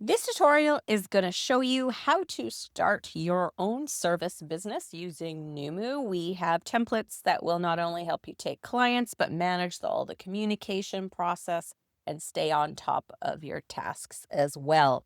This tutorial is going to show you how to start your own service business using Numu. We have templates that will not only help you take clients, but manage all the communication process and stay on top of your tasks as well.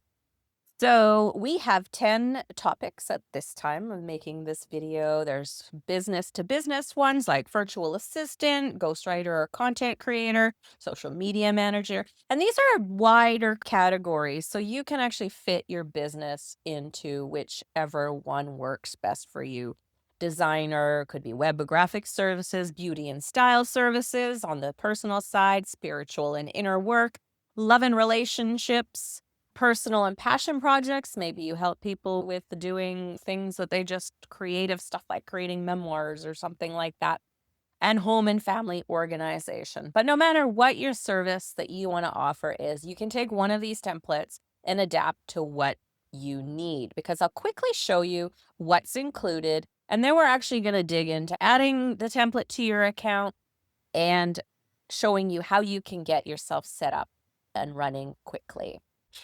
So we have 10 topics at this time of making this video. There's business to business ones like virtual assistant, ghostwriter or content creator, social media manager. And these are wider categories. So you can actually fit your business into whichever one works best for you. Designer could be web graphic services, beauty and style services on the personal side, spiritual and inner work, love and relationships, personal and passion projects. Maybe you help people with doing things that they just creative stuff like creating memoirs or something like that, and home and family organization. But no matter what your service that you want to offer is, you can take one of these templates and adapt to what you need, because I'll quickly show you what's included. And then we're actually going to dig into adding the template to your account and showing you how you can get yourself set up and running quickly.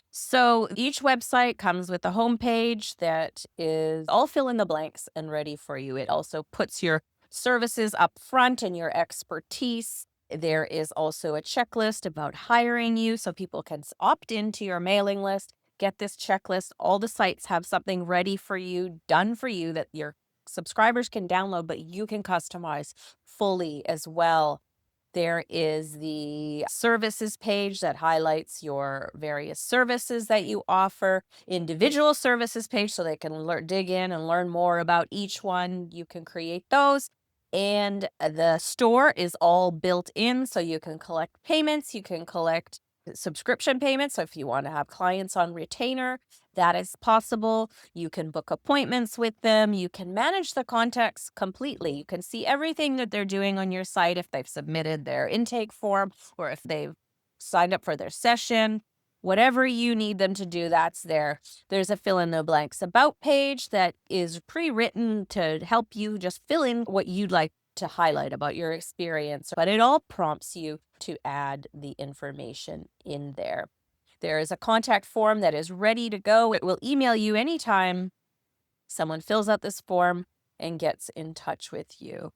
So each website comes with a homepage that is all fill in the blanks and ready for you. It also puts your services up front and your expertise. There is also a checklist about hiring you so people can opt into your mailing list, get this checklist. All the sites have something ready for you, done for you that your subscribers can download, but you can customize fully as well. There is the services page that highlights your various services that you offer, individual services page so they can dig in and learn more about each one. You can create those. And the store is all built in so you can collect payments, you can collect subscription payments. So if you want to have clients on retainer, that is possible. You can book appointments with them. You can manage the contacts completely. You can see everything that they're doing on your site if they've submitted their intake form or if they've signed up for their session. Whatever you need them to do, that's there. There's a fill in the blanks about page that is pre-written to help you just fill in what you'd like to highlight about your experience, but it all prompts you to add the information in there. There is a contact form that is ready to go. It will email you anytime someone fills out this form and gets in touch with you.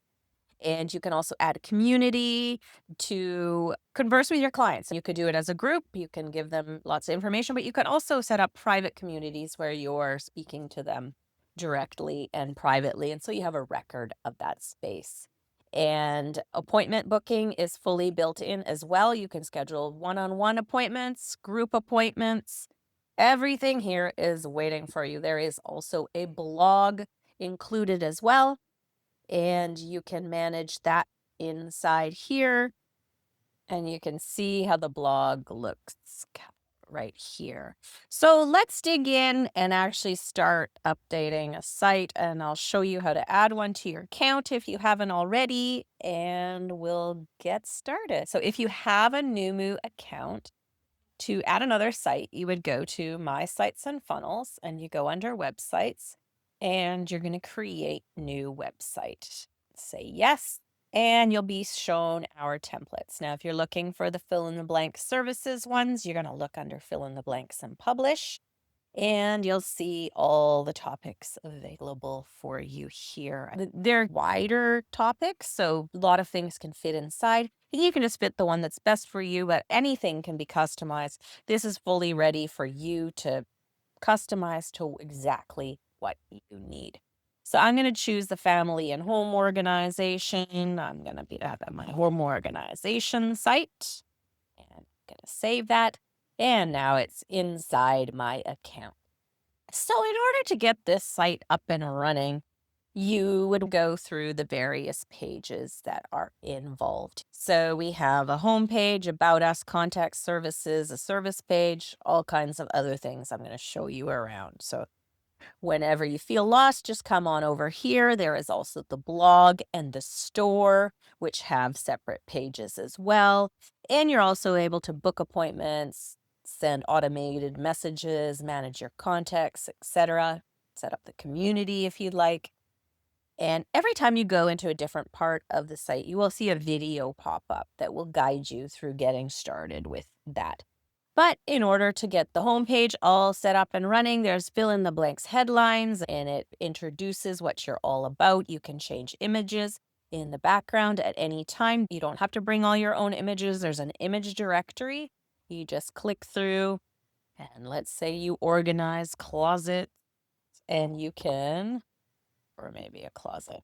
And you can also add a community to converse with your clients. You could do it as a group. You can give them lots of information, but you can also set up private communities where you're speaking to them directly and privately. And so you have a record of that space. And appointment booking is fully built in as well. You can schedule one-on-one appointments, group appointments. Everything here is waiting for you. There is also a blog included as well, and you can manage that inside here. And you can see how the blog looks right here. So let's dig in and actually start updating a site, and I'll show you how to add one to your account if you haven't already, and we'll get started. So if you have a Numu account, to add another site, you would go to My Sites and Funnels and you go under Websites and you're going to create new website. Say yes, and you'll be shown our templates. Now, if you're looking for the fill in the blank services ones, you're going to look under fill in the blanks and publish, and you'll see all the topics available for you here. They're wider topics, so a lot of things can fit inside. And you can just fit the one that's best for you, but anything can be customized. This is fully ready for you to customize to exactly what you need. So I'm going to choose the family and home organization. I'm going to be at my home organization site, and I'm going to save that. And now it's inside my account. So in order to get this site up and running, you would go through the various pages that are involved. So we have a home page, about us, contact services, a service page, all kinds of other things I'm going to show you around. So whenever you feel lost, just come on over here. There is also the blog and the store, which have separate pages as well. And you're also able to book appointments, send automated messages, manage your contacts, etc. Set up the community if you'd like. And every time you go into a different part of the site, you will see a video pop up that will guide you through getting started with that. But in order to get the homepage all set up and running, there's fill in the blanks headlines and it introduces what you're all about. You can change images in the background at any time. You don't have to bring all your own images. There's an image directory. You just click through and let's say you organize closet and you can, or maybe a closet,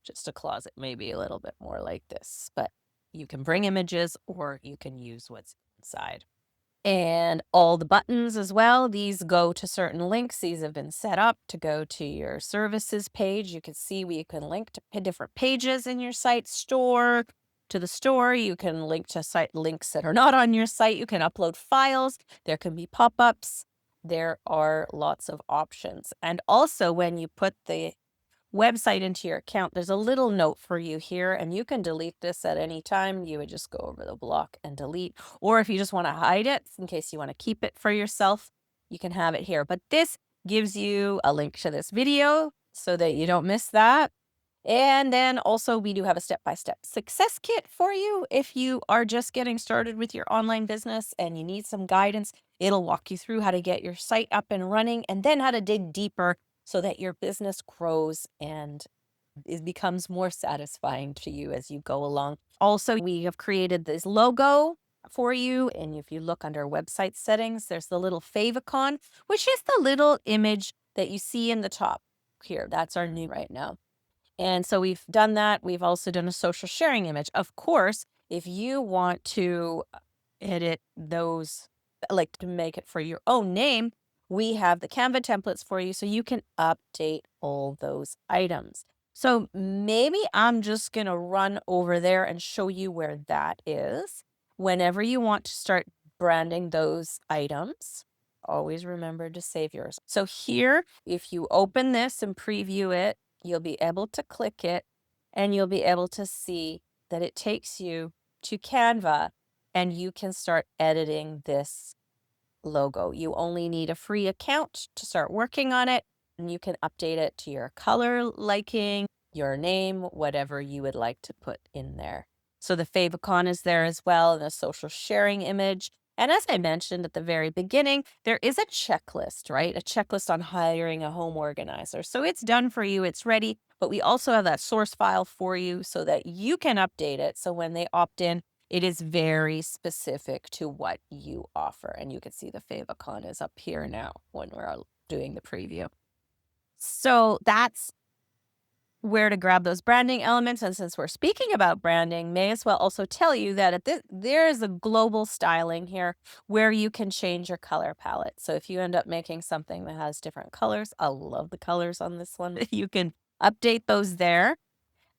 just a closet, maybe a little bit more like this, but you can bring images or you can use what's inside. And all the buttons as well, these go to certain links. These have been set up to go to your services page. You can see we can link to different pages in your site store. To the store, you can link to site links that are not on your site. You can upload files. There can be pop-ups. There are lots of options. And also when you put the website into your account, there's a little note for you here, and you can delete this at any time. You would just go over the block and delete. Or if you just want to hide it in case you want to keep it for yourself, you can have it here. But this gives you a link to this video so that you don't miss that. And then also we do have a step-by-step success kit for you. If you are just getting started with your online business and you need some guidance, it'll walk you through how to get your site up and running and then how to dig deeper so that your business grows and it becomes more satisfying to you as you go along. Also, we have created this logo for you. And if you look under website settings, there's the little favicon, which is the little image that you see in the top here. That's our new right now. And so we've done that. We've also done a social sharing image. Of course, if you want to edit those, like to make it for your own name, we have the Canva templates for you so you can update all those items. So maybe I'm just going to run over there and show you where that is. Whenever you want to start branding those items, always remember to save yours. So here, if you open this and preview it, you'll be able to click it and you'll be able to see that it takes you to Canva and you can start editing this logo. You only need a free account to start working on it, and you can update it to your color liking, your name, whatever you would like to put in there. So the favicon is there as well, and a social sharing image. And as I mentioned at the very beginning, there is a checklist, right? A checklist on hiring a home organizer. So it's done for you, it's ready, but we also have that source file for you so that you can update it. So when they opt in, it is very specific to what you offer. And you can see the favicon is up here now when we're doing the preview. So that's where to grab those branding elements. And since we're speaking about branding, may as well also tell you that there is a global styling here where you can change your color palette. So if you end up making something that has different colors, I love the colors on this one. You can update those there.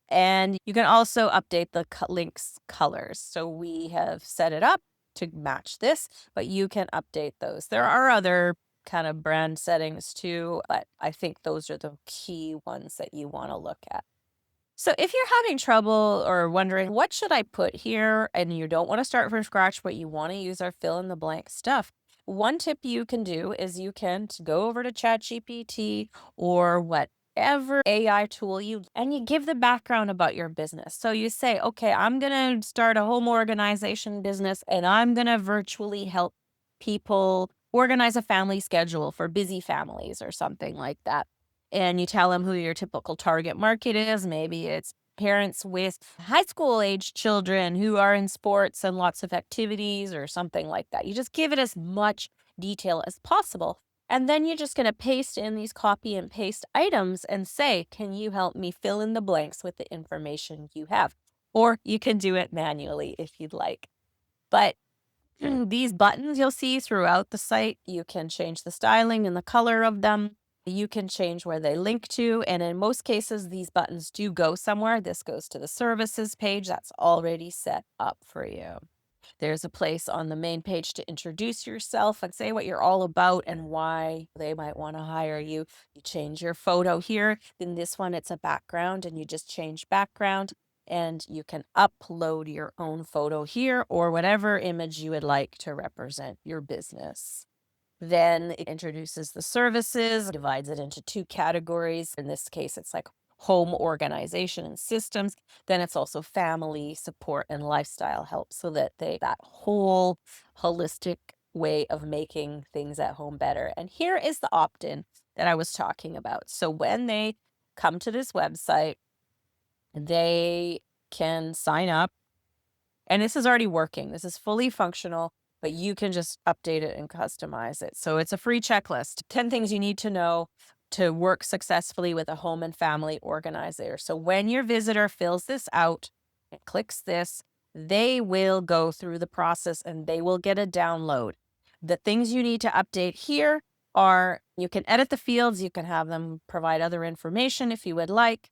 And you can also update the links colors. So we have set it up to match this, but you can update those. There are other kind of brand settings too, but I think those are the key ones that you want to look at. So if you're having trouble or wondering what should I put here and you don't want to start from scratch, but you want to use our fill in the blank stuff, one tip you can do is you can go over to ChatGPT or whatever AI tool and you give the background about your business. So you say, okay, I'm going to start a home organization business and I'm going to virtually help people organize a family schedule for busy families or something like that. And you tell them who your typical target market is. Maybe it's parents with high school age children who are in sports and lots of activities or something like that. You just give it as much detail as possible. And then you're just going to paste in these copy and paste items and say, can you help me fill in the blanks with the information you have? Or you can do it manually if you'd like. But these buttons you'll see throughout the site, you can change the styling and the color of them. You can change where they link to. And in most cases, these buttons do go somewhere. This goes to the services page that's already set up for you. There's a place on the main page to introduce yourself and say what you're all about and why they might want to hire you. You change your photo here. In this one, it's a background and you just change background and you can upload your own photo here or whatever image you would like to represent your business. Then it introduces the services, divides it into two categories. In this case, it's like home organization and systems. Then it's also family support and lifestyle help so that that whole holistic way of making things at home better. And here is the opt-in that I was talking about. So when they come to this website, they can sign up, and this is already working. This is fully functional, but you can just update it and customize it. So it's a free checklist, 10 things you need to know to work successfully with a home and family organizer. So when your visitor fills this out and clicks this, they will go through the process and they will get a download. The things you need to update here are you can edit the fields, you can have them provide other information if you would like.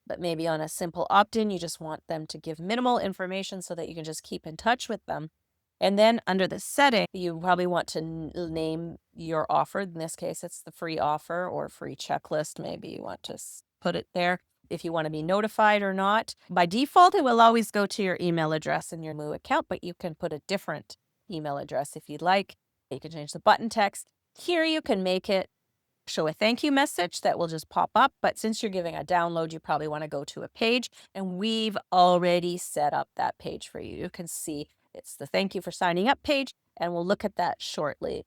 But maybe on a simple opt-in, you just want them to give minimal information so that you can just keep in touch with them. And then under the setting, you probably want to name your offer. In this case, it's the free offer or free checklist. Maybe you want to put it there if you want to be notified or not. By default, it will always go to your email address in your Moo account, but you can put a different email address if you'd like. You can change the button text. Here you can make it show a thank you message that will just pop up. But since you're giving a download, you probably want to go to a page, and we've already set up that page for you. You can see it's the thank you for signing up page, and we'll look at that shortly.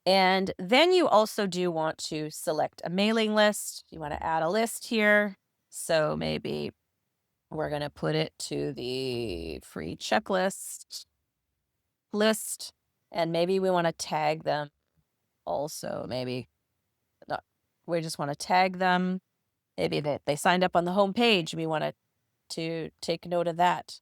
And then you also do want to select a mailing list. You want to add a list here. So maybe we're going to put it to the free checklist list, and maybe we want to tag them also. Maybe we just want to tag them. Maybe that they signed up on the home page. We want to take note of that.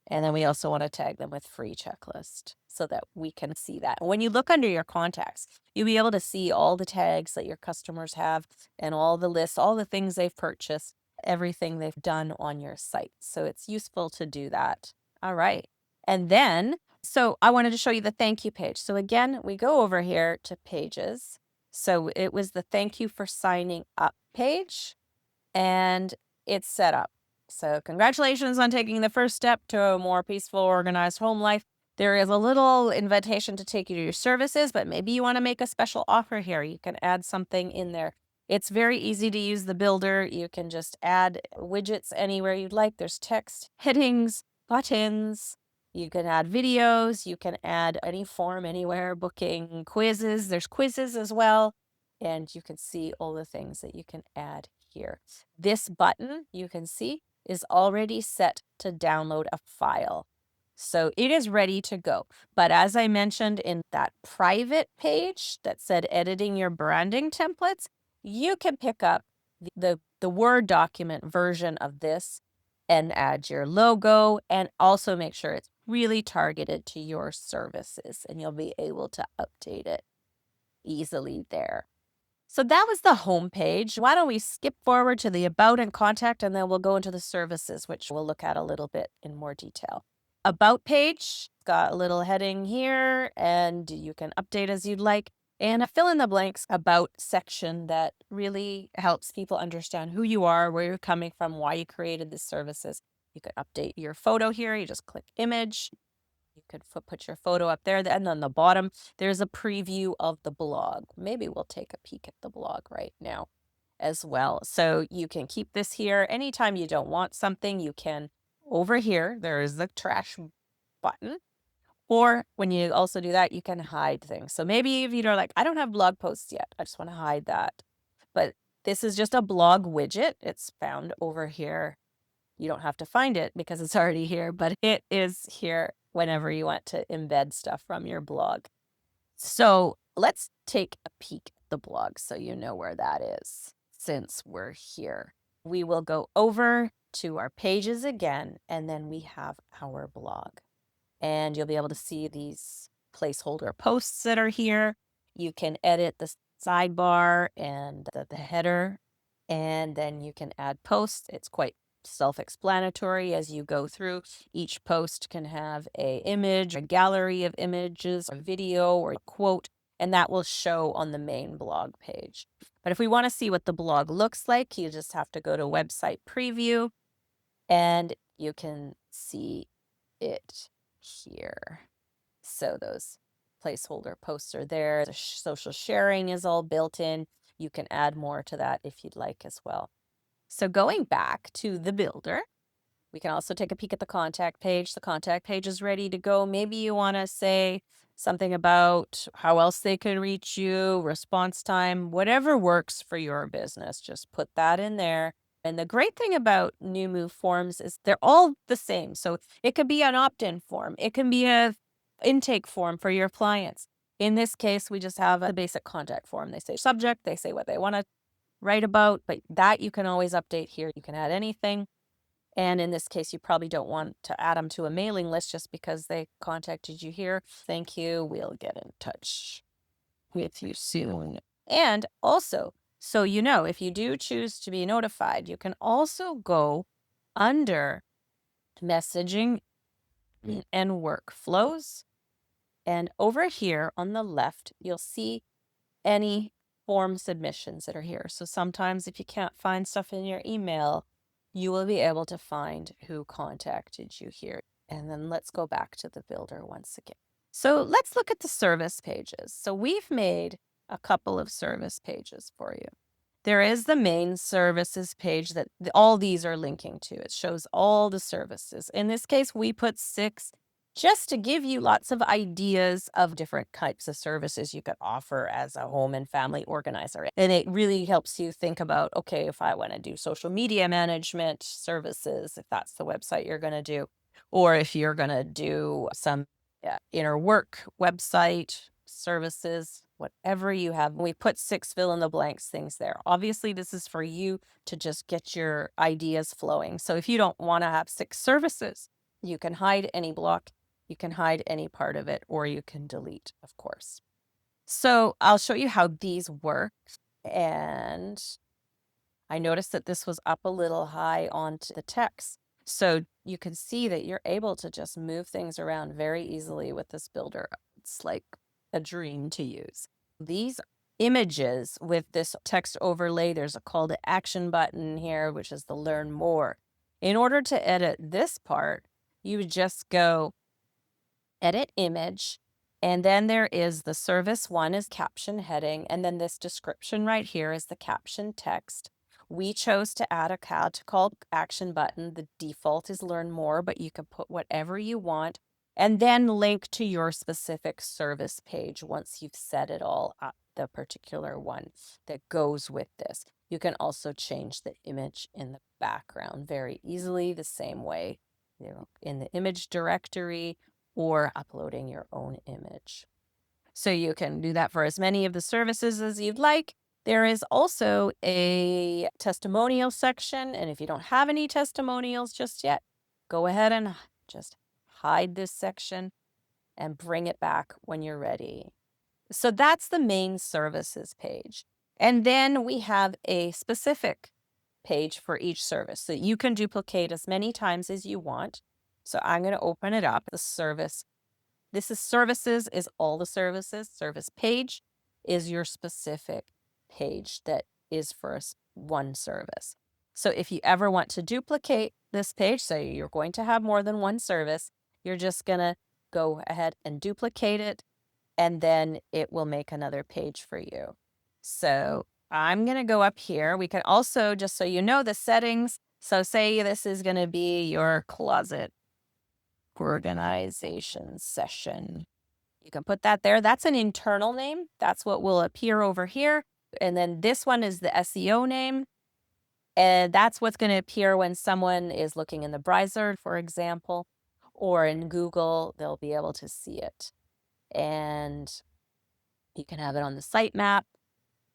And then we also want to tag them with free checklist so that we can see that. And when you look under your contacts, you'll be able to see all the tags that your customers have and all the lists, all the things they've purchased, everything they've done on your site. So it's useful to do that. All right. And then, so I wanted to show you the thank you page. So again, we go over here to pages. So it was the thank you for signing up page, and it's set up. So congratulations on taking the first step to a more peaceful, organized home life. There is a little invitation to take you to your services, but maybe you want to make a special offer here. You can add something in there. It's very easy to use the builder. You can just add widgets anywhere you'd like. There's text, headings, buttons. You can add videos. You can add any form anywhere, booking, quizzes. There's quizzes as well. And you can see all the things that you can add here. This button, you can see, is already set to download a file. So it is ready to go. But as I mentioned in that private page that said editing your branding templates, you can pick up the Word document version of this and add your logo and also make sure it's really targeted to your services, and you'll be able to update it easily there. So that was the home page. Why don't we skip forward to the about and contact, and then we'll go into the services, which we'll look at a little bit in more detail. About page, got a little heading here, and you can update as you'd like. And a fill in the blanks about section that really helps people understand who you are, where you're coming from, why you created the services. You can update your photo here. You just click image. You could put your photo up there. And on the bottom, there's a preview of the blog. Maybe we'll take a peek at the blog right now as well. So you can keep this here. Anytime you don't want something, you can, over here, there is the trash button. Or when you also do that, you can hide things. So maybe if you're like, I don't have blog posts yet, I just want to hide that. But this is just a blog widget. It's found over here. You don't have to find it because it's already here, but it is here whenever you want to embed stuff from your blog. So let's take a peek at the blog so you know where that is since we're here. We will go over to our pages again, and then we have our blog. And you'll be able to see these placeholder posts that are here. You can edit the sidebar and the header, and then you can add posts. It's quite self-explanatory as you go through. Each post can have a image, a gallery of images, a video, or a quote, and that will show on the main blog page. But if we want to see what the blog looks like, you just have to go to website preview, and you can see it here. So those placeholder posts are there. The social sharing is all built in. You can add more to that if you'd like as well. So going back to the builder, we can also take a peek at the contact page. The contact page is ready to go. Maybe you want to say, something about how else they can reach you, response time, whatever works for your business. Just put that in there. And the great thing about Numu forms is they're all the same. So it could be an opt-in form. It can be a intake form for your clients. In this case, we just have a basic contact form. They say subject, they say what they want to write about, but that you can always update here. You can add anything. And in this case, you probably don't want to add them to a mailing list just because they contacted you here. Thank you. We'll get in touch with you soon. And also, so you know, if you do choose to be notified, you can also go under messaging and workflows. And over here on the left, you'll see any form submissions that are here. So sometimes if you can't find stuff in your email, you will be able to find who contacted you here. And then let's go back to the builder once again. So let's look at the service pages. So we've made a couple of service pages for you. There is the main services page that all these are linking to. It shows all the services. In this case, we put 6 just to give you lots of ideas of different types of services you could offer as a home and family organizer. And it really helps you think about, okay, if I want to do social media management services, if that's the website you're going to do, or if you're going to do some inner work website services, whatever you have. We put 6 fill in the blanks things there. Obviously, this is for you to just get your ideas flowing. So if you don't want to have 6 services, you can hide any block, you can hide any part of it, or you can delete, of course. So I'll show you how these work. And I noticed that this was up a little high onto the text. So you can see that you're able to just move things around very easily with this builder. It's like a dream to use. These images with this text overlay, there's a call to action button here, which is the learn more. In order to edit this part, you would just go edit image, and then there is the service one is caption heading, and then this description right here is the caption text. We chose to add a call action button. The default is learn more, but you can put whatever you want, and then link to your specific service page once you've set it all up, the particular one that goes with this. You can also change the image in the background very easily, the same way, in the image directory, or uploading your own image. So you can do that for as many of the services as you'd like. There is also a testimonial section, and if you don't have any testimonials just yet, go ahead and just hide this section and bring it back when you're ready. So that's the main services page. And then we have a specific page for each service that you can duplicate as many times as you want. So I'm going to open it up. The service. This is services, is all the services. Service page is your specific page that is for one service. So if you ever want to duplicate this page, so you're going to have more than one service, you're just going to go ahead and duplicate it, and then it will make another page for you. So I'm going to go up here. We can also, just so you know, the settings. So say this is going to be your closet organization session. You can put that there. That's an internal name. That's what will appear over here. And then this one is the SEO name. And that's what's going to appear when someone is looking in the browser, for example, or in Google, they'll be able to see it. And you can have it on the sitemap.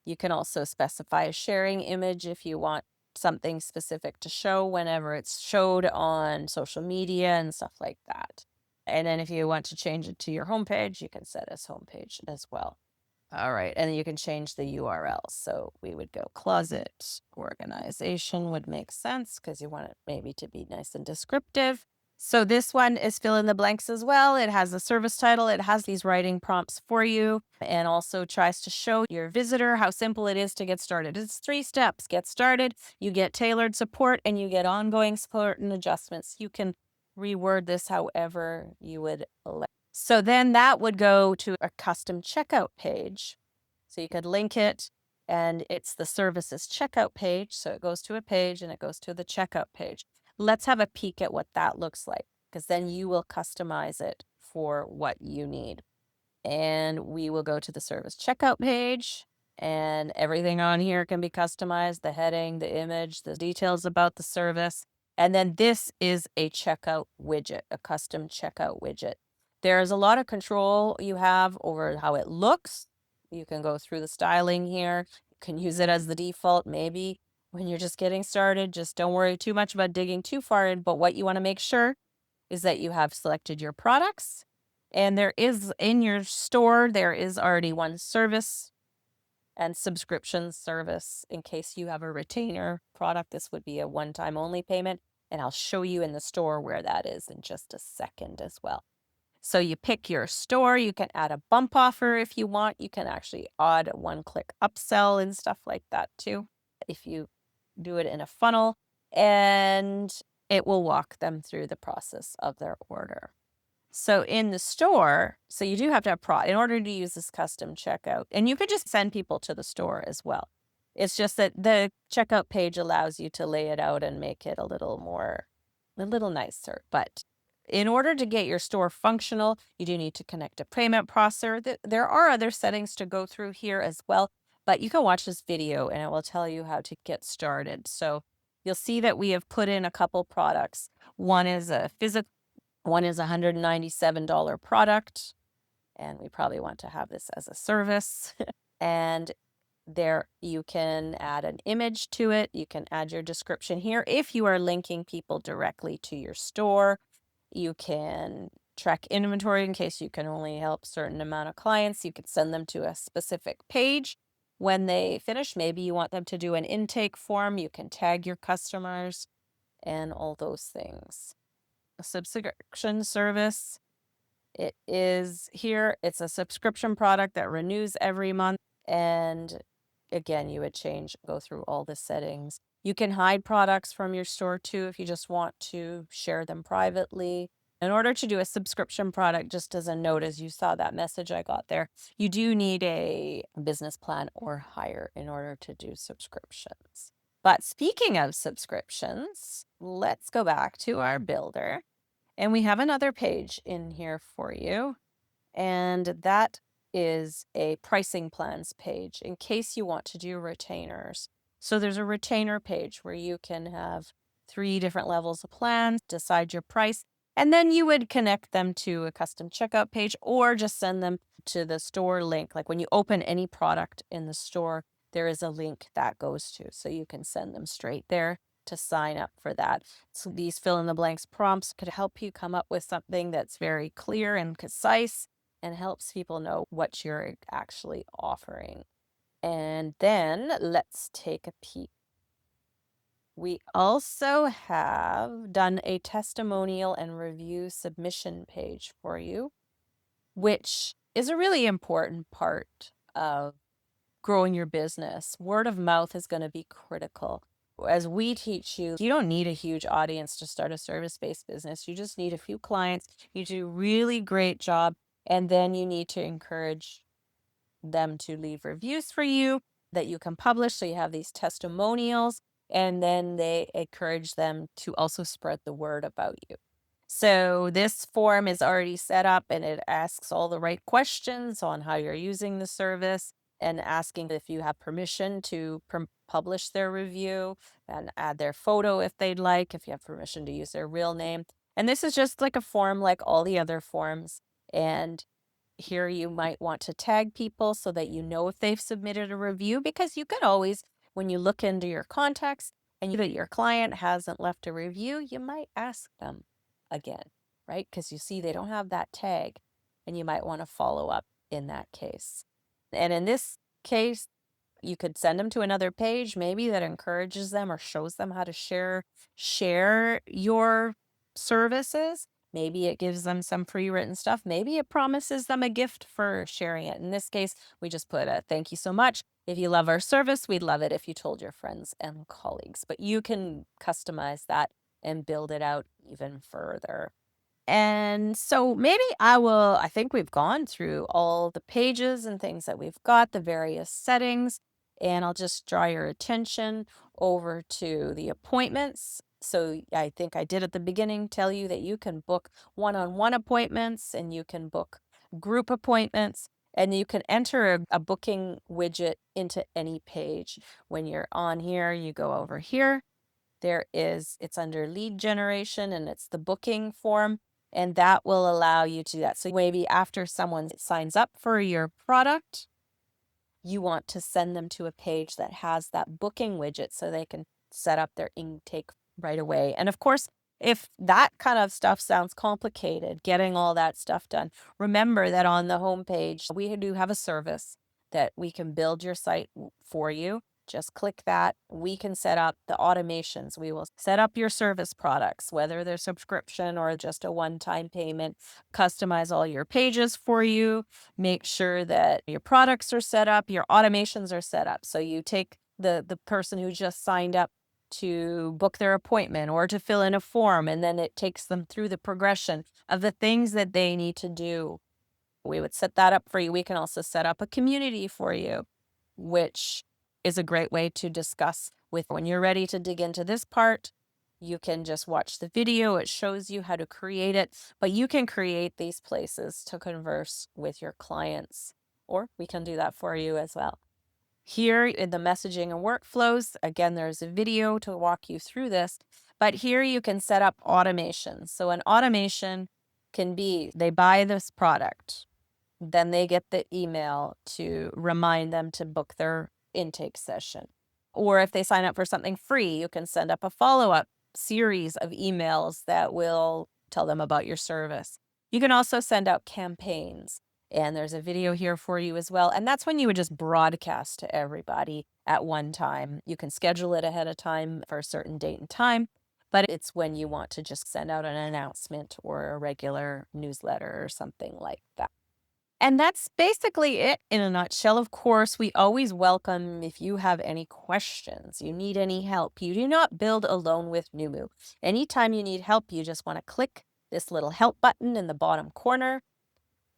You can also specify a sharing image if you want something specific to show whenever it's showed on social media and stuff like that. And then if you want to change it to your homepage, you can set as homepage as well. All right. And then you can change the URL. So we would go closet organization would make sense because you want it maybe to be nice and descriptive. So this one is fill in the blanks as well. It has a service title. It has these writing prompts for you, and also tries to show your visitor how simple it is to get started. It's 3 steps. Get started, you get tailored support, and you get ongoing support and adjustments. You can reword this however you would like. So then that would go to a custom checkout page. So you could link it, and it's the services checkout page. So it goes to a page and it goes to the checkout page. Let's have a peek at what that looks like, because then you will customize it for what you need. and we will go to the service checkout page, and everything on here can be customized, the heading, the image, the details about the service. And then this is a checkout widget, a custom checkout widget. There's a lot of control you have over how it looks. You can go through the styling here. You can use it as the default, maybe when you're just getting started. Just don't worry too much about digging too far in. But what you want to make sure is that you have selected your products. And there is in your store, there is already one service and subscription service. In case you have a retainer product, this would be a one-time only payment. And I'll show you in the store where that is in just a second as well. So you pick your store, you can add a bump offer if you want. You can actually add a one-click upsell and stuff like that too, if you do it in a funnel, and it will walk them through the process of their order. So in the store, so you do have to have in order to use this custom checkout, and you could just send people to the store as well. It's just that the checkout page allows you to lay it out and make it a little nicer. But in order to get your store functional, you do need to connect a payment processor. There are other settings to go through here as well, but you can watch this video and it will tell you how to get started. So you'll see that we have put in a couple products. One is a $197 product, and we probably want to have this as a service. And there you can add an image to it. You can add your description here. If you are linking people directly to your store, you can track inventory in case you can only help a certain amount of clients. You could send them to a specific page. When they finish, maybe you want them to do an intake form. You can tag your customers and all those things. A subscription service. It is here. It's a subscription product that renews every month. And again, you would go through all the settings. You can hide products from your store too if you just want to share them privately. In order to do a subscription product, just as a note, as you saw that message I got there, you do need a business plan or higher in order to do subscriptions. But speaking of subscriptions, let's go back to our builder. And we have another page in here for you, and that is a pricing plans page in case you want to do retainers. So there's a retainer page where you can have 3 different levels of plans, decide your price, and then you would connect them to a custom checkout page or just send them to the store link. Like when you open any product in the store, there is a link that goes to, so you can send them straight there to sign up for that. So these fill in the blanks prompts could help you come up with something that's very clear and concise and helps people know what you're actually offering. And then let's take a peek. We also have done a testimonial and review submission page for you, which is a really important part of growing your business. Word of mouth is going to be critical. As we teach you, you don't need a huge audience to start a service-based business. You just need a few clients. You do a really great job, and then you need to encourage them to leave reviews for you that you can publish. So you have these testimonials, and then they encourage them to also spread the word about you. So this form is already set up and it asks all the right questions on how you're using the service and asking if you have permission to publish their review and add their photo if they'd like, if you have permission to use their real name. And this is just like a form like all the other forms. And here you might want to tag people so that you know if they've submitted a review, because you could always, when you look into your contacts and you that your client hasn't left a review, you might ask them again, right? Because you see they don't have that tag and you might want to follow up in that case. And in this case, you could send them to another page maybe that encourages them or shows them how to share your services. Maybe it gives them some free written stuff. Maybe it promises them a gift for sharing it. In this case, we just put a thank you so much. If you love our service, we'd love it if you told your friends and colleagues. But you can customize that and build it out even further. And so maybe I think we've gone through all the pages and things that we've got, the various settings, and I'll just draw your attention over to the appointments. So I think I did at the beginning tell you that you can book one-on-one appointments and you can book group appointments, and you can enter a booking widget into any page. When you're on here, you go over here. It's under lead generation and it's the booking form, and that will allow you to do that. So maybe after someone signs up for your product, you want to send them to a page that has that booking widget so they can set up their intake right away. And of course, if that kind of stuff sounds complicated, getting all that stuff done, remember that on the homepage, we do have a service that we can build your site for you. Just click that. We can set up the automations. We will set up your service products, whether they're subscription or just a one-time payment, customize all your pages for you, make sure that your products are set up, your automations are set up. So you take the person who just signed up to book their appointment or to fill in a form, and then it takes them through the progression of the things that they need to do. We would set that up for you. We can also set up a community for you, which is a great way to discuss with when you're ready to dig into this part. You can just watch the video. It shows you how to create it, but you can create these places to converse with your clients, or we can do that for you as well. Here in the messaging and workflows, again, there's a video to walk you through this, but here you can set up automation. So an automation can be they buy this product, then they get the email to remind them to book their intake session. Or if they sign up for something free, you can send up a follow-up series of emails that will tell them about your service. You can also send out campaigns, and there's a video here for you as well. And that's when you would just broadcast to everybody at one time. You can schedule it ahead of time for a certain date and time, but it's when you want to just send out an announcement or a regular newsletter or something like that. And that's basically it in a nutshell. Of course, we always welcome if you have any questions, you need any help. You do not build alone with Numu. Anytime you need help, you just want to click this little help button in the bottom corner.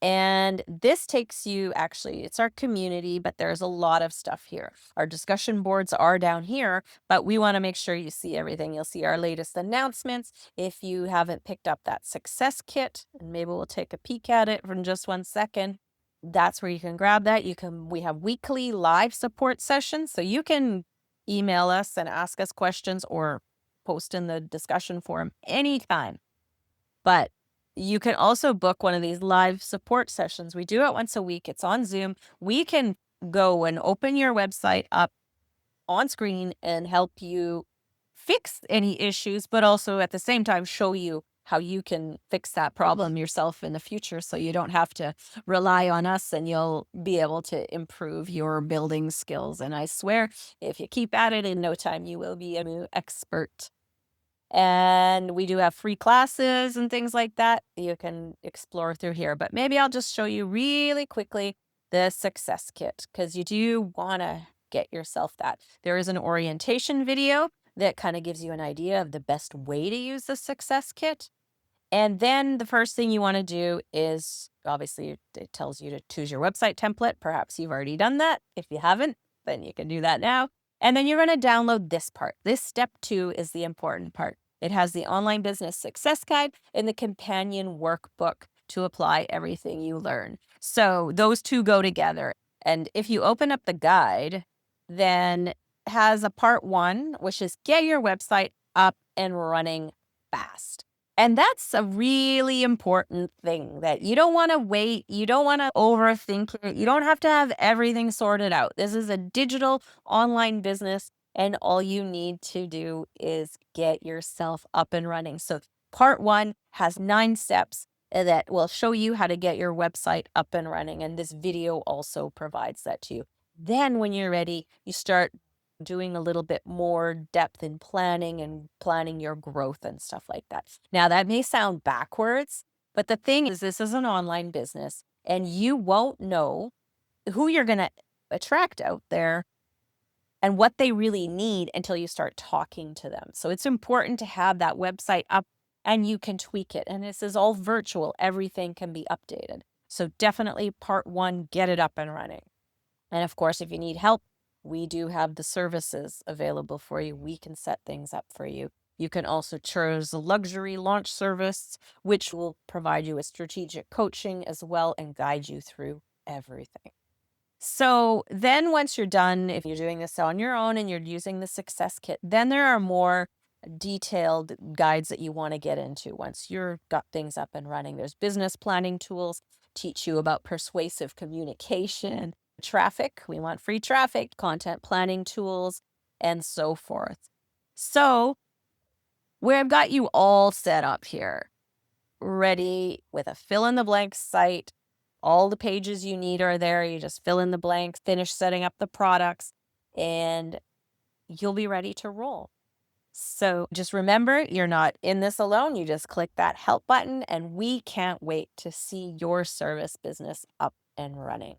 And this takes you, actually, it's our community, but there's a lot of stuff here. Our discussion boards are down here, but we want to make sure you see everything. You'll see our latest announcements. If you haven't picked up that success kit, and maybe we'll take a peek at it from just 1 second, that's where you can grab that. We have weekly live support sessions, so you can email us and ask us questions or post in the discussion forum anytime. But you can also book one of these live support sessions. We do it once a week. It's on Zoom. We can go and open your website up on screen and help you fix any issues, but also at the same time show you how you can fix that problem yourself in the future so you don't have to rely on us, and you'll be able to improve your building skills. And I swear, if you keep at it, in no time, you will be an expert. And we do have free classes and things like that you can explore through here. But maybe I'll just show you really quickly the success kit, because you do want to get yourself that. There is an orientation video that kind of gives you an idea of the best way to use the success kit. And then the first thing you want to do is, obviously, it tells you to choose your website template. Perhaps you've already done that. If you haven't, then you can do that now. And then you're going to download this part. This step 2 is the important part. It has the online business success guide and the companion workbook to apply everything you learn. So those two go together. And if you open up the guide, then it has a part 1, which is get your website up and running fast. And that's a really important thing, that you don't want to wait. You don't want to overthink it. You don't have to have everything sorted out. This is a digital online business, and all you need to do is get yourself up and running. So part 1 has 9 steps that will show you how to get your website up and running. And this video also provides that to you. Then when you're ready, you start doing a little bit more depth in planning your growth and stuff like that. Now, that may sound backwards, but the thing is, this is an online business, and you won't know who you're going to attract out there and what they really need until you start talking to them. So it's important to have that website up, and you can tweak it. And this is all virtual. Everything can be updated. So definitely part 1, get it up and running. And of course, if you need help, we do have the services available for you. We can set things up for you. You can also choose a luxury launch service, which will provide you with strategic coaching as well and guide you through everything. So then once you're done, if you're doing this on your own and you're using the success kit, then there are more detailed guides that you want to get into once you're got things up and running. There's business planning tools, teach you about persuasive communication, traffic, we want free traffic, content planning tools, and so forth. So where I've got you all set up here, ready with a fill in the blanks site. All the pages you need are there. You just fill in the blanks, finish setting up the products, and you'll be ready to roll. So just remember, you're not in this alone. You just click that help button, and we can't wait to see your service business up and running.